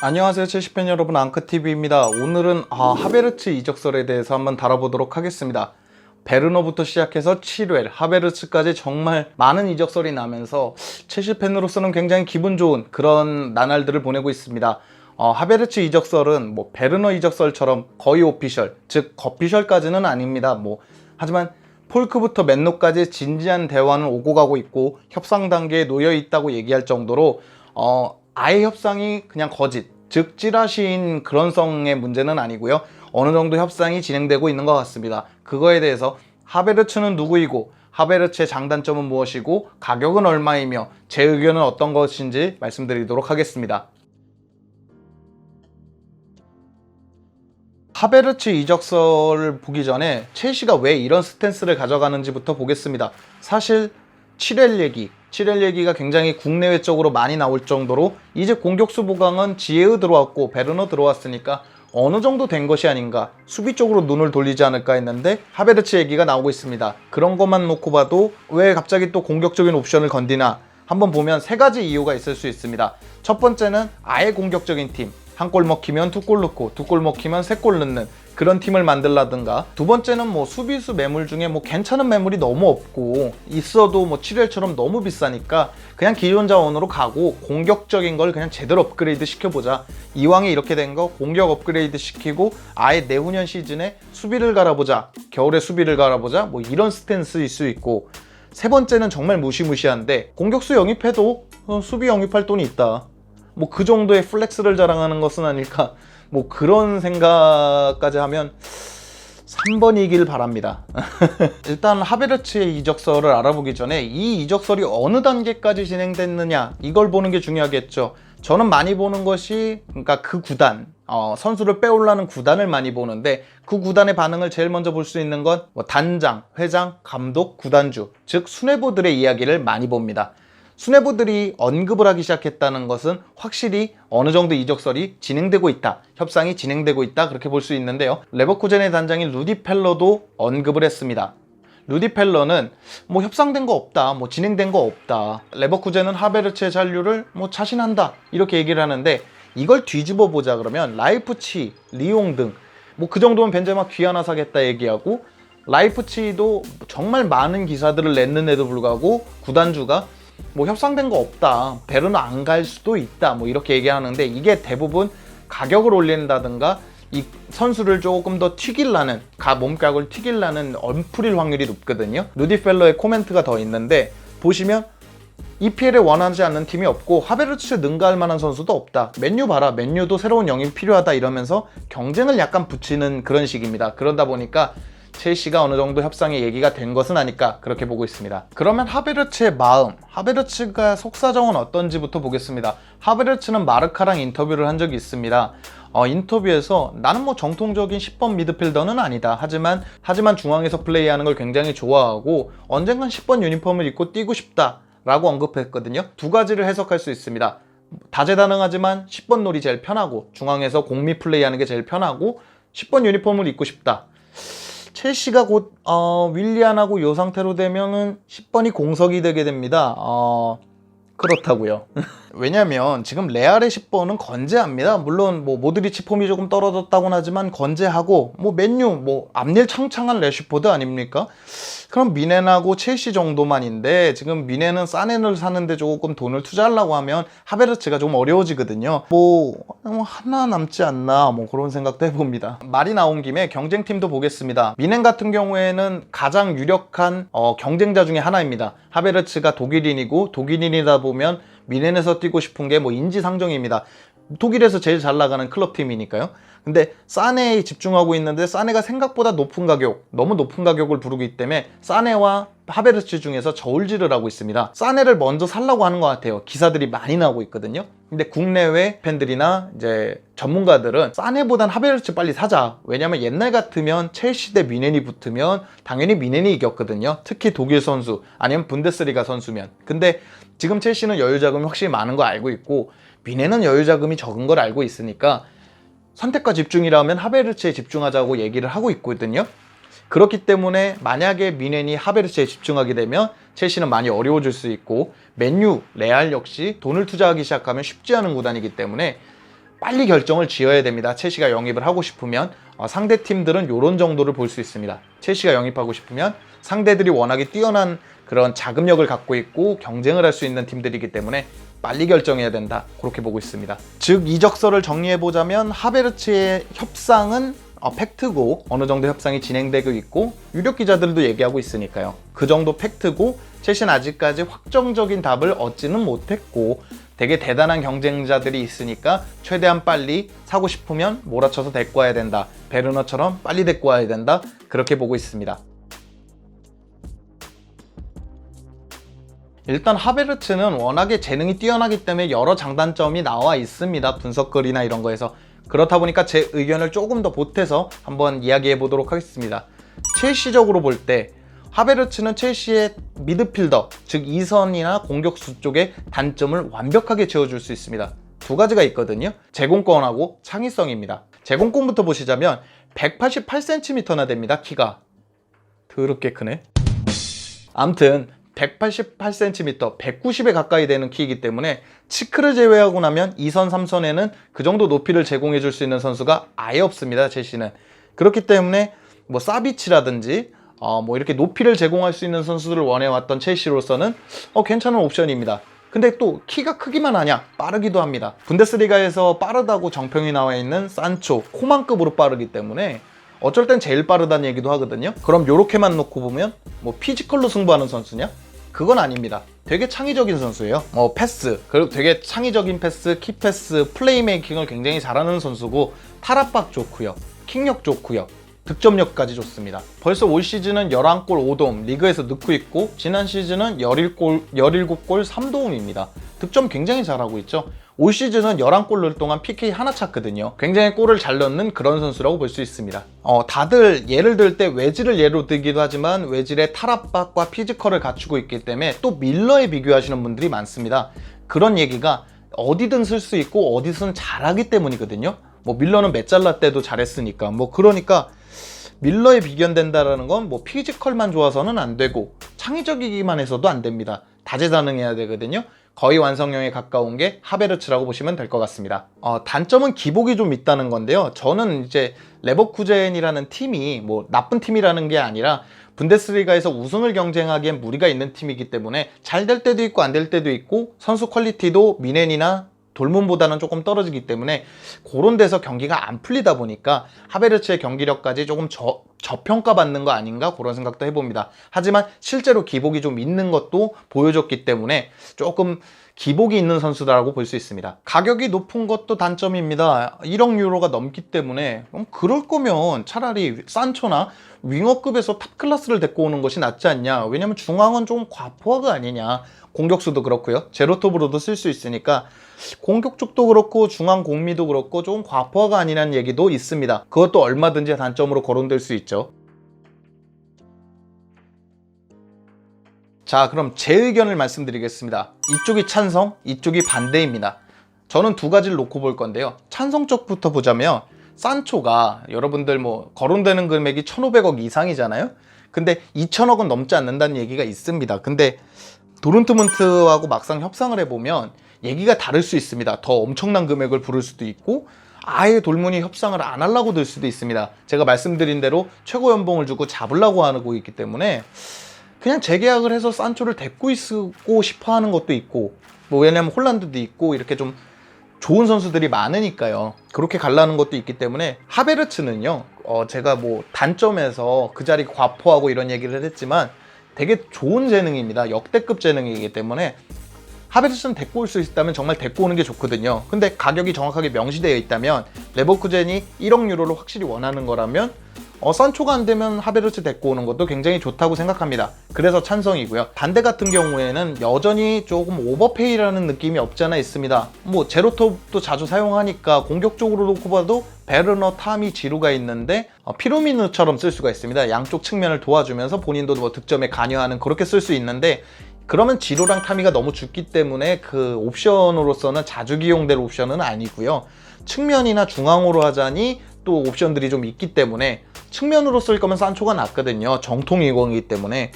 안녕하세요, 첼시팬 여러분, 앙크TV입니다. 오늘은 하베르츠 이적설에 대해서 한번 다뤄보도록 하겠습니다. 베르너부터 시작해서 칠웰, 하베르츠까지 정말 많은 이적설이 나면서 첼시 팬으로서는 굉장히 기분 좋은 그런 나날들을 보내고 있습니다. 하베르츠 이적설은 베르너 이적설처럼 거의 오피셜, 즉 거피셜까지는 아닙니다. 하지만 폴크부터 맨노까지 진지한 대화는 오고 가고 있고 협상 단계에 놓여 있다고 얘기할 정도로 아예 협상이 그냥 거짓, 즉 찌라시인 그런 성의 문제는 아니고요. 어느 정도 협상이 진행되고 있는 것 같습니다. 그거에 대해서 하베르츠는 누구이고 하베르츠의 장단점은 무엇이고 가격은 얼마이며 제 의견은 어떤 것인지 말씀드리도록 하겠습니다. 하베르츠 이적설을 보기 전에 첼시가 왜 이런 스탠스를 가져가는지부터 보겠습니다. 사실 칠웰 얘기가 굉장히 국내외적으로 많이 나올 정도로 이제 공격수 보강은 지에흐 들어왔고 베르너 들어왔으니까 어느 정도 된 것이 아닌가, 수비 쪽으로 눈을 돌리지 않을까 했는데 하베르츠 얘기가 나오고 있습니다. 그런 것만 놓고 봐도 왜 갑자기 또 공격적인 옵션을 건디나 한번 보면 세 가지 이유가 있을 수 있습니다. 첫 번째는 아예 공격적인 팀, 한 골 먹히면 두 골 넣고 두 골 먹히면 세 골 넣는 그런 팀을 만들라든가, 두 번째는 수비수 매물 중에 괜찮은 매물이 너무 없고 있어도 칠웰처럼 너무 비싸니까 그냥 기존 자원으로 가고 공격적인 걸 그냥 제대로 업그레이드 시켜보자. 이왕에 이렇게 된 거 공격 업그레이드 시키고 아예 내후년 시즌에 수비를 갈아보자, 겨울에 수비를 갈아보자, 이런 스탠스일 수 있고, 세 번째는 정말 무시무시한데 공격수 영입해도 수비 영입할 돈이 있다, 그 정도의 플렉스를 자랑하는 것은 아닐까, 그런 생각까지 하면 3번이길 바랍니다. 일단 하베르츠의 이적설을 알아보기 전에 이 이적설이 어느 단계까지 진행됐느냐 이걸 보는 게 중요하겠죠. 저는 많이 보는 것이 그 구단, 선수를 빼올라는 구단을 많이 보는데, 그 구단의 반응을 제일 먼저 볼 수 있는 건 단장, 회장, 감독, 구단주, 즉 수뇌부들의 이야기를 많이 봅니다. 수뇌부들이 언급을 하기 시작했다는 것은 확실히 어느 정도 이적설이 진행되고 있다, 협상이 진행되고 있다, 그렇게 볼 수 있는데요. 레버쿠젠의 단장인 루디 펠러도 언급을 했습니다. 루디 펠러는 협상된 거 없다, 진행된 거 없다, 레버쿠젠은 하베르츠의 잔류를 자신한다, 이렇게 얘기를 하는데, 이걸 뒤집어 보자 그러면 라이프치히, 리옹 등 그 정도면 벤제마 귀 하나 사겠다 얘기하고, 라이프치히도 정말 많은 기사들을 냈는데도 불구하고 구단주가 협상된 거 없다, 베르너 안 갈 수도 있다, 이렇게 얘기하는데, 이게 대부분 가격을 올린다든가 이 선수를 조금 더 튀길라는, 몸값을 튀길라는 언풀일 확률이 높거든요. 루디 펠러의 코멘트가 더 있는데, 보시면 EPL에 원하지 않는 팀이 없고 하베르츠에 능가할 만한 선수도 없다, 맨유 봐라, 맨유도 새로운 영입이 필요하다, 이러면서 경쟁을 약간 붙이는 그런 식입니다. 그러다 보니까 첼시가 어느 정도 협상의 얘기가 된 것은 아닐까, 그렇게 보고 있습니다. 그러면 하베르츠의 마음, 하베르츠가 속사정은 어떤지부터 보겠습니다. 하베르츠는 마르카랑 인터뷰를 한 적이 있습니다. 인터뷰에서 나는 정통적인 10번 미드필더는 아니다, 하지만 중앙에서 플레이하는 걸 굉장히 좋아하고 언젠간 10번 유니폼을 입고 뛰고 싶다 라고 언급했거든요. 두 가지를 해석할 수 있습니다. 다재다능하지만 10번 롤이 제일 편하고 중앙에서 공미 플레이하는 게 제일 편하고 10번 유니폼을 입고 싶다. 첼시가 곧 윌리안하고 이 상태로 되면은 10번이 공석이 되게 됩니다. 그렇다고요. 왜냐면 지금 레알의 10번은 건재합니다. 물론 모드리치 폼이 조금 떨어졌다고는 하지만 건재하고, 맨유 앞일 창창한 레슈포드 아닙니까? 그럼 미넨하고 첼시 정도만인데, 지금 미넨은 사넨을 사는데 조금 돈을 투자하려고 하면 하베르츠가 좀 어려워지거든요. 하나 남지 않나, 그런 생각도 해봅니다. 말이 나온 김에 경쟁팀도 보겠습니다. 미넨 같은 경우에는 가장 유력한 경쟁자 중에 하나입니다. 하베르츠가 독일인이고, 독일인이다 보면 미넨에서 뛰고 싶은 게 인지상정입니다. 독일에서 제일 잘 나가는 클럽팀이니까요. 근데 사네에 집중하고 있는데 사네가 생각보다 높은 가격, 너무 높은 가격을 부르기 때문에 사네와 하베르츠 중에서 저울질을 하고 있습니다. 사네를 먼저 살라고 하는 것 같아요. 기사들이 많이 나오고 있거든요. 근데 국내외 팬들이나 이제 전문가들은 사네보단 하베르츠 빨리 사자. 왜냐면 옛날 같으면 첼시 대 미넨이 붙으면 당연히 미넨이 이겼거든요. 특히 독일 선수 아니면 분데스리가 선수면. 근데 지금 첼시는 여유 자금이 확실히 많은 거 알고 있고 미넨은 여유 자금이 적은 걸 알고 있으니까 선택과 집중이라면 하베르츠에 집중하자고 얘기를 하고 있거든요. 그렇기 때문에 만약에 미넨이 하베르츠에 집중하게 되면 첼시는 많이 어려워질 수 있고, 맨유, 레알 역시 돈을 투자하기 시작하면 쉽지 않은 구단이기 때문에 빨리 결정을 지어야 됩니다. 첼시가 영입을 하고 싶으면 상대 팀들은 이런 정도를 볼 수 있습니다. 첼시가 영입하고 싶으면 상대들이 워낙에 뛰어난 그런 자금력을 갖고 있고 경쟁을 할 수 있는 팀들이기 때문에 빨리 결정해야 된다, 그렇게 보고 있습니다. 즉 이적설을 정리해보자면 하베르츠의 협상은 팩트고 어느 정도 협상이 진행되고 있고 유력 기자들도 얘기하고 있으니까요. 그 정도 팩트고 첼시는 아직까지 확정적인 답을 얻지는 못했고 되게 대단한 경쟁자들이 있으니까 최대한 빨리 사고 싶으면 몰아쳐서 데리고 와야 된다. 베르너처럼 빨리 데리고 와야 된다. 그렇게 보고 있습니다. 일단 하베르츠는 워낙에 재능이 뛰어나기 때문에 여러 장단점이 나와 있습니다. 분석글이나 이런 거에서. 그렇다 보니까 제 의견을 조금 더 보태서 한번 이야기해 보도록 하겠습니다. 첼시적으로 볼 때 하베르츠는 첼시의 미드필더, 즉 2선이나 공격수 쪽의 단점을 완벽하게 채워줄 수 있습니다. 두 가지가 있거든요. 제공권하고 창의성입니다. 제공권부터 보시자면 188cm나 됩니다. 키가. 더럽게 크네. 암튼 188cm, 190에 가까이 되는 키이기 때문에 치크를 제외하고 나면 2선, 3선에는 그 정도 높이를 제공해 줄 수 있는 선수가 아예 없습니다. 첼시는. 그렇기 때문에 뭐 사비치라든지 뭐 이렇게 높이를 제공할 수 있는 선수들을 원해왔던 첼시로서는 괜찮은 옵션입니다. 근데 또 키가 크기만 하냐? 빠르기도 합니다. 분데스리가에서 빠르다고 정평이 나와 있는 산초, 코만급으로 빠르기 때문에 어쩔 땐 제일 빠르다는 얘기도 하거든요. 그럼 요렇게만 놓고 보면 뭐 피지컬로 승부하는 선수냐? 그건 아닙니다. 되게 창의적인 선수예요. 패스, 그리고 되게 창의적인 패스, 키패스, 플레이메이킹을 굉장히 잘하는 선수고 탈압박 좋고요. 킥력 좋고요. 득점력까지 좋습니다. 벌써 올 시즌은 11골 5도움 리그에서 넣고 있고 지난 시즌은 17골 3도움입니다. 득점 굉장히 잘하고 있죠. 올 시즌은 11골 넣을 동안 PK 하나 찼거든요. 굉장히 골을 잘 넣는 그런 선수라고 볼 수 있습니다. 다들 예를 들 때 외질을 예로 들기도 하지만 외질의 탈압박과 피지컬을 갖추고 있기 때문에 또 밀러에 비교하시는 분들이 많습니다. 그런 얘기가 어디든 쓸 수 있고 어디서는 잘하기 때문이거든요. 뭐 밀러는 메잘라 때도 잘했으니까 그러니까 밀러에 비견된다라는 건 뭐 피지컬만 좋아서는 안 되고 창의적이기만 해서도 안 됩니다. 다재다능해야 되거든요. 거의 완성형에 가까운 게 하베르츠라고 보시면 될 것 같습니다. 단점은 기복이 좀 있다는 건데요. 저는 이제 레버쿠젠이라는 팀이 뭐 나쁜 팀이라는 게 아니라 분데스리가에서 우승을 경쟁하기엔 무리가 있는 팀이기 때문에 잘 될 때도 있고 안 될 때도 있고 선수 퀄리티도 미넨이나 돌문보다는 조금 떨어지기 때문에 그런 데서 경기가 안 풀리다 보니까 하베르츠의 경기력까지 조금 저평가받는 거 아닌가 그런 생각도 해봅니다. 하지만 실제로 기복이 좀 있는 것도 보여줬기 때문에 조금 기복이 있는 선수다라고 볼 수 있습니다. 가격이 높은 것도 단점입니다. 1억 유로가 넘기 때문에 그럴 거면 차라리 산초나 윙어급에서 탑클래스를 데리고 오는 것이 낫지 않냐. 왜냐면 중앙은 좀 과포화가 아니냐. 공격수도 그렇고요. 제로톱으로도 쓸 수 있으니까 공격 쪽도 그렇고 중앙 공미도 그렇고 좀 과포화가 아니라는 얘기도 있습니다. 그것도 얼마든지 단점으로 거론될 수 있죠. 자, 그럼 제 의견을 말씀드리겠습니다. 이쪽이 찬성, 이쪽이 반대입니다. 저는 두 가지를 놓고 볼 건데요. 찬성 쪽부터 보자면 산초가 여러분들 뭐 거론되는 금액이 1,500억 이상이잖아요. 근데 2,000억은 넘지 않는다는 얘기가 있습니다. 근데 도르트문트하고 막상 협상을 해보면 얘기가 다를 수 있습니다. 더 엄청난 금액을 부를 수도 있고 아예 돌문이 협상을 안 하려고 들 수도 있습니다. 제가 말씀드린 대로 최고 연봉을 주고 잡으려고 하고 있기 때문에 그냥 재계약을 해서 산초를 데리고 있고 싶어 하는 것도 있고 왜냐면 홀란드도 있고 이렇게 좀 좋은 선수들이 많으니까요. 그렇게 가려는 것도 있기 때문에 하베르츠는요. 제가 뭐 단점에서 그 자리 과포하고 이런 얘기를 했지만 되게 좋은 재능입니다. 역대급 재능이기 때문에 하베르츠는 데리고 올 수 있다면 정말 데리고 오는 게 좋거든요. 근데 가격이 정확하게 명시되어 있다면 레버쿠젠이 1억 유로를 확실히 원하는 거라면 산초가 안 되면 하베르츠 데리고 오는 것도 굉장히 좋다고 생각합니다. 그래서 찬성이고요. 반대 같은 경우에는 여전히 조금 오버페이라는 느낌이 없지 않아 있습니다. 뭐 제로톱도 자주 사용하니까 공격적으로 놓고 봐도 베르너, 타미, 지루가 있는데 피로미누처럼 쓸 수가 있습니다. 양쪽 측면을 도와주면서 본인도 뭐 득점에 관여하는 그렇게 쓸 수 있는데 그러면 지루랑 타미가 너무 죽기 때문에 그 옵션으로서는 자주 기용될 옵션은 아니고요. 측면이나 중앙으로 하자니 또 옵션들이 좀 있기 때문에 측면으로 쓸 거면 산초가 낫거든요. 정통 20이기 때문에.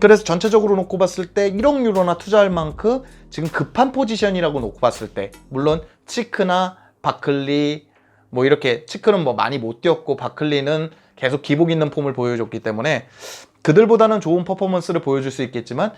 그래서 전체적으로 놓고 봤을 때 1억 유로나 투자할 만큼 지금 급한 포지션이라고 놓고 봤을 때 물론 치크나 바클리, 뭐 이렇게 치크는 뭐 많이 못 뛰었고 바클리는 계속 기복 있는 폼을 보여줬기 때문에 그들보다는 좋은 퍼포먼스를 보여줄 수 있겠지만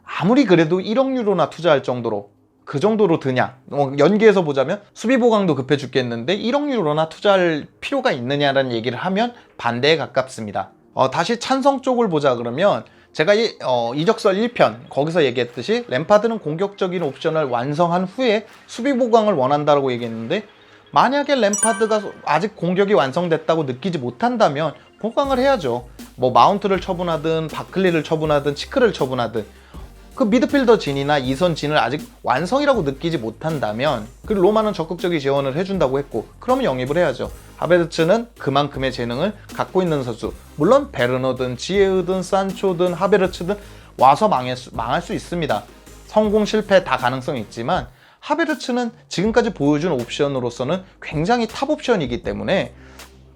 아무리 그래도 1억 유로나 투자할 정도로 그 정도로 드냐, 연계해서 보자면 수비 보강도 급해 죽겠는데 1억 유로나 투자할 필요가 있느냐라는 얘기를 하면 반대에 가깝습니다. 다시 찬성 쪽을 보자 그러면 제가 이적설 1편 거기서 얘기했듯이 램파드는 공격적인 옵션을 완성한 후에 수비 보강을 원한다고 얘기했는데, 만약에 램파드가 아직 공격이 완성됐다고 느끼지 못한다면 보강을 해야죠. 뭐 마운트를 처분하든 바클리를 처분하든 치크를 처분하든 그 미드필더 진이나 2선 진을 아직 완성이라고 느끼지 못한다면, 그리고 로마는 적극적인 지원을 해준다고 했고 그러면 영입을 해야죠. 하베르츠는 그만큼의 재능을 갖고 있는 선수, 물론 베르너든 지에우든 산초든 하베르츠든 와서 망할 수 있습니다. 성공 실패 다 가능성이 있지만 하베르츠는 지금까지 보여준 옵션으로서는 굉장히 탑 옵션이기 때문에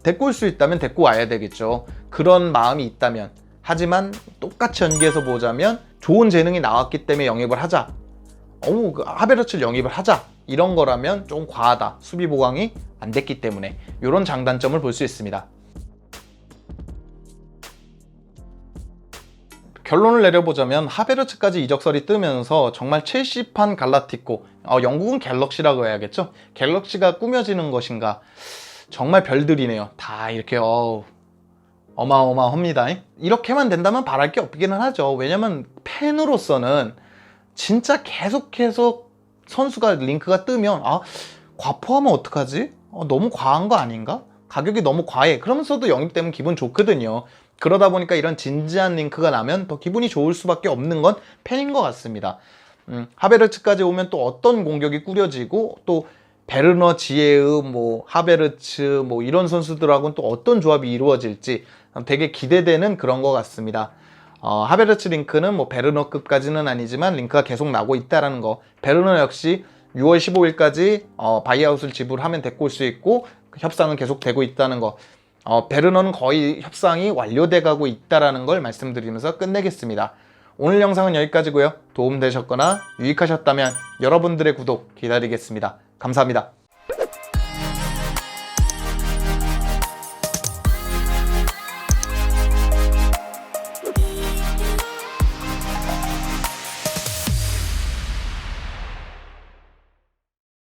데리고 올 수 있다면 데리고 와야 되겠죠. 그런 마음이 있다면. 하지만 똑같이 연계해서 보자면 좋은 재능이 나왔기 때문에 영입을 하자, 하베르츠를 영입을 하자, 이런 거라면 좀 과하다. 수비 보강이 안 됐기 때문에 이런 장단점을 볼 수 있습니다. 결론을 내려보자면 하베르츠까지 이적설이 뜨면서 정말 첼시판 갈라티코, 영국은 갤럭시라고 해야겠죠. 갤럭시가 꾸며지는 것인가, 정말 별들이네요. 다 이렇게 어마어마합니다. 이렇게만 된다면 바랄 게 없기는 하죠. 왜냐면 팬으로서는 진짜 계속해서 선수가 링크가 뜨면 과포하면 어떡하지? 너무 과한 거 아닌가? 가격이 너무 과해. 그러면서도 영입되면 기분 좋거든요. 그러다 보니까 이런 진지한 링크가 나면 더 기분이 좋을 수밖에 없는 건 팬인 것 같습니다. 하베르츠까지 오면 또 어떤 공격이 꾸려지고, 또 베르너, 지에우, 하베르츠 이런 선수들하고는 또 어떤 조합이 이루어질지 되게 기대되는 그런 것 같습니다. 하베르츠 링크는 베르너급까지는 아니지만 링크가 계속 나고 있다라는 거. 베르너 역시 6월 15일까지 바이아웃을 지불하면 데리고 올 수 있고 협상은 계속 되고 있다는 거. 베르너는 거의 협상이 완료돼 가고 있다라는 걸 말씀드리면서 끝내겠습니다. 오늘 영상은 여기까지고요. 도움되셨거나 유익하셨다면 여러분들의 구독 기다리겠습니다. 감사합니다.